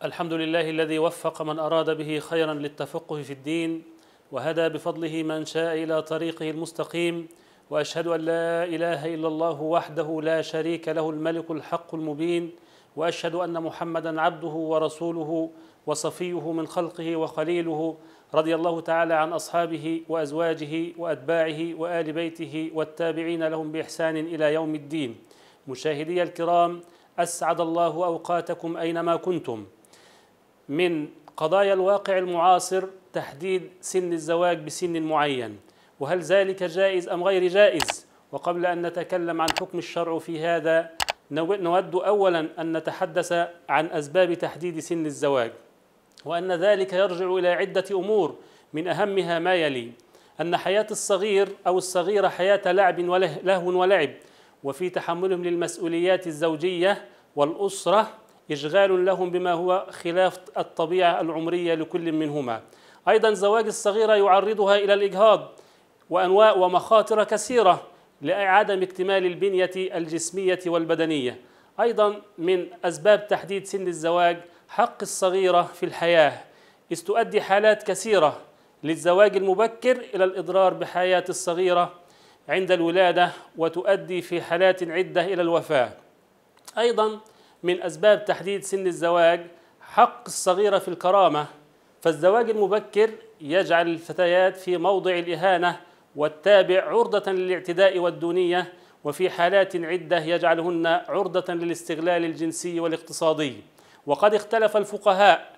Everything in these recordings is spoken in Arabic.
الحمد لله الذي وفق من أراد به خيرا للتفقه في الدين، وهدى بفضله من شاء إلى طريقه المستقيم. وأشهد أن لا إله إلا الله وحده لا شريك له الملك الحق المبين، وأشهد أن محمدا عبده ورسوله وصفيه من خلقه وخليله، رضي الله تعالى عن أصحابه وأزواجه وأتباعه وآل بيته والتابعين لهم بإحسان إلى يوم الدين. مشاهدي الكرام، أسعد الله أوقاتكم أينما كنتم. من قضايا الواقع المعاصر تحديد سن الزواج بسن معين، وهل ذلك جائز أم غير جائز؟ وقبل أن نتكلم عن حكم الشرع في هذا، نود أولا أن نتحدث عن أسباب تحديد سن الزواج، وأن ذلك يرجع إلى عدة أمور، من أهمها ما يلي: أن حياة الصغير أو الصغيرة حياة لعب ولهو ولعب، وفي تحملهم للمسؤوليات الزوجية والأسرة إشغال لهم بما هو خلاف الطبيعة العمرية لكل منهما. أيضا زواج الصغيرة يعرضها إلى الإجهاض وأنواع ومخاطر كثيرة لعدم اكتمال البنية الجسمية والبدنية. أيضا من أسباب تحديد سن الزواج حق الصغيرة في الحياة، إذ تؤدي حالات كثيرة للزواج المبكر إلى الإضرار بحياة الصغيرة عند الولادة، وتؤدي في حالات عدة إلى الوفاة. أيضا من أسباب تحديد سن الزواج حق الصغيرة في الكرامة، فالزواج المبكر يجعل الفتيات في موضع الإهانة والتابع عرضة للاعتداء والدونية، وفي حالات عدة يجعلهن عرضة للاستغلال الجنسي والاقتصادي. وقد اختلف الفقهاء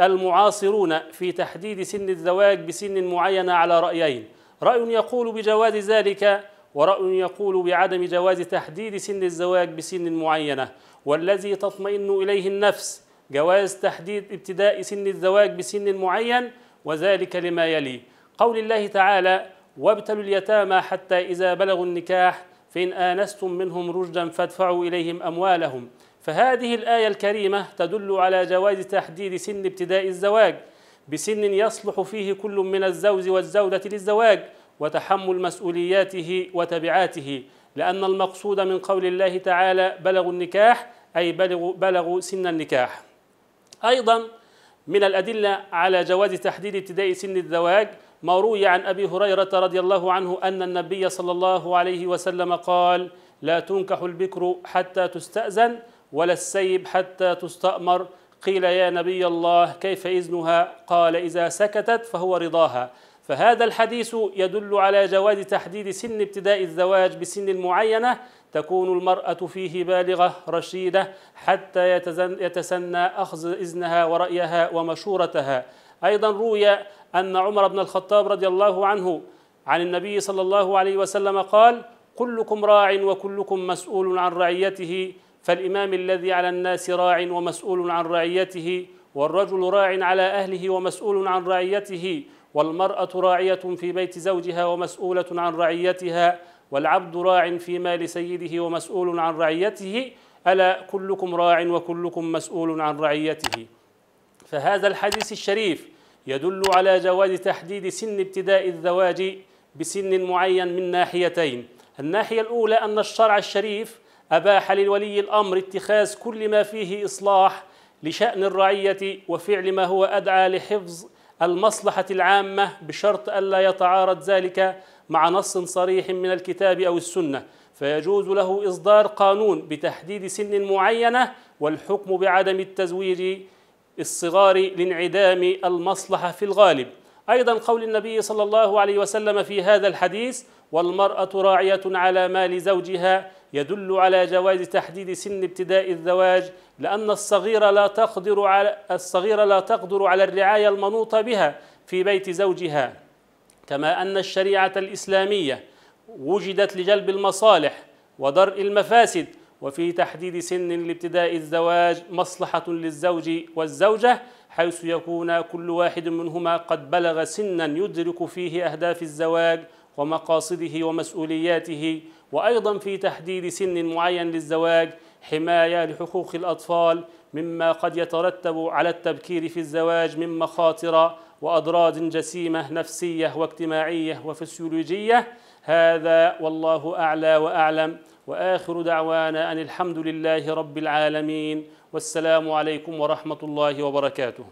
المعاصرون في تحديد سن الزواج بسن معينة على رأيين: رأي يقول بجواز ذلك، ورأي يقول بعدم جواز تحديد سن الزواج بسن معينة. والذي تطمئن إليه النفس جواز تحديد ابتداء سن الزواج بسن معين، وذلك لما يلي: قول الله تعالى: وابتلوا اليتامى حتى إذا بلغوا النكاح فإن آنستم منهم رشدا فادفعوا إليهم أموالهم. فهذه الآية الكريمة تدل على جواز تحديد سن ابتداء الزواج بسن يصلح فيه كل من الزوج والزوجة للزواج وتحمل مسؤولياته وتبعاته، لأن المقصود من قول الله تعالى بلغوا النكاح أي بلغوا سن النكاح. أيضا من الأدلة على جواز تحديد ابتداء سن الزواج ما روي عن أبي هريرة رضي الله عنه أن النبي صلى الله عليه وسلم قال: لا تنكح البكر حتى تستأذن ولا السيب حتى تستأمر. قيل: يا نبي الله كيف إذنها؟ قال: إذا سكتت فهو رضاها. فهذا الحديث يدل على جواز تحديد سن ابتداء الزواج بسن معينة تكون المرأة فيه بالغة رشيدة حتى يتسنى أخذ إذنها ورأيها ومشورتها. أيضا روي أن عمر بن الخطاب رضي الله عنه عن النبي صلى الله عليه وسلم قال: كلكم راع وكلكم مسؤول عن رعيته، فالإمام الذي على الناس راع ومسؤول عن رعيته، والرجل راع على أهله ومسؤول عن رعيته، والمرأة راعية في بيت زوجها ومسؤولة عن رعيتها، والعبد راع في مال سيده ومسؤول عن رعيته، ألا كلكم راع وكلكم مسؤول عن رعيته. فهذا الحديث الشريف يدل على جواز تحديد سن ابتداء الزواج بسن معين من ناحيتين: الناحية الأولى أن الشرع الشريف أباح لولي الأمر اتخاذ كل ما فيه إصلاح لشأن الرعية وفعل ما هو أدعى لحفظ المصلحة العامة، بشرط ألا يتعارض ذلك مع نص صريح من الكتاب أو السنة، فيجوز له إصدار قانون بتحديد سن معينة والحكم بعدم التزويج الصغار لانعدام المصلحة في الغالب. أيضا قول النبي صلى الله عليه وسلم في هذا الحديث: والمرأة راعية على مال زوجها، يدل على جواز تحديد سن ابتداء الزواج، لأن الصغيرة لا تقدر على الرعاية المنوطة بها في بيت زوجها، كما أن الشريعة الإسلامية وجدت لجلب المصالح ودرء المفاسد، وفي تحديد سن لابتداء الزواج مصلحة للزوج والزوجة، حيث يكون كل واحد منهما قد بلغ سنا يدرك فيه أهداف الزواج ومقاصده ومسؤولياته. وأيضا في تحديد سن معين للزواج حماية لحقوق الأطفال مما قد يترتب على التبكير في الزواج من مخاطر وأضرار جسيمة نفسية واجتماعية وفسيولوجية. هذا والله أعلى وأعلم، وآخر دعوانا أن الحمد لله رب العالمين، والسلام عليكم ورحمة الله وبركاته.